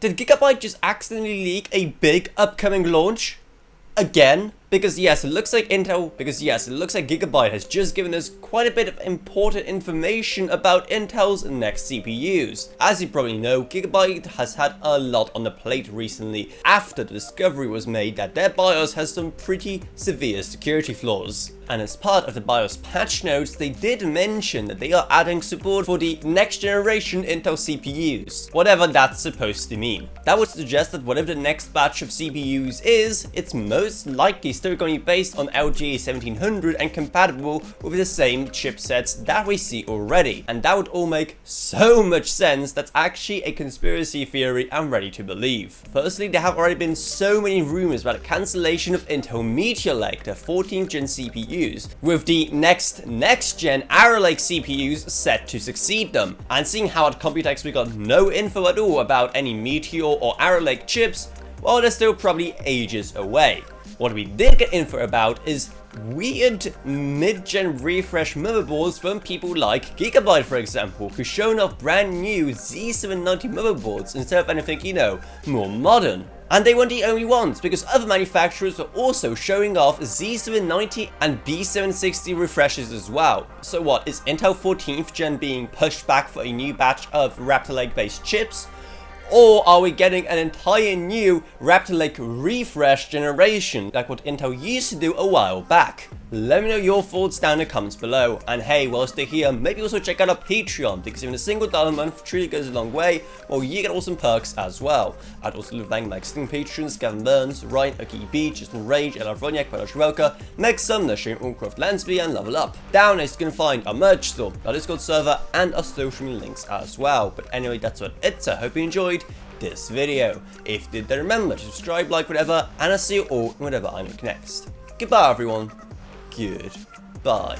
Did Gigabyte just accidentally leak a big upcoming launch? Again? Because yes, it looks like Gigabyte has just given us quite a bit of important information about Intel's next CPUs. As you probably know, Gigabyte has had a lot on the plate recently after the discovery was made that their BIOS has some pretty severe security flaws. And as part of the BIOS patch notes, they did mention that they are adding support for the next generation Intel CPUs, whatever that's supposed to mean. That would suggest that whatever the next batch of CPUs is, it's most likely still going to be based on LGA 1700 and compatible with the same chipsets that we see already. And that would all make so much sense that's actually a conspiracy theory I'm ready to believe. Firstly, there have already been so many rumors about a cancellation of Intel Meteor Lake, the 14th gen CPU, with the next gen Arrow Lake CPUs set to succeed them. And seeing how at Computex we got no info at all about any Meteor or Arrow Lake chips, well, they're still probably ages away. What we did get info about is weird mid-gen refresh motherboards from people like Gigabyte, for example, who's shown off brand new Z790 motherboards instead of anything, you know, more modern. And they weren't the only ones, because other manufacturers were also showing off Z790 and B760 refreshes as well. So what, is Intel 14th gen being pushed back for a new batch of Raptor Lake based chips? Or are we getting an entire new Raptor Lake Refresh generation, like what Intel used to do a while back? Let me know your thoughts down in the comments below. And hey, whilst you're here, maybe also check out our Patreon, because even a single $1 a month truly goes a long way, or you get awesome perks as well. I'd also love thanking my existing patrons, Gavin Burns, Ryan, Aki Beach, Justin Rage, Ella Vroniak, Paolo Shrelka, Meg Sumner, Shane Allcroft Lansby, and Level Up. Down is you can find our merch store, our Discord server, and our social media links as well. But anyway, that's what it's. I hope you enjoyed this video. If you did, then remember to subscribe, like, whatever, and I'll see you all in whatever I make next. Goodbye, everyone. Goodbye.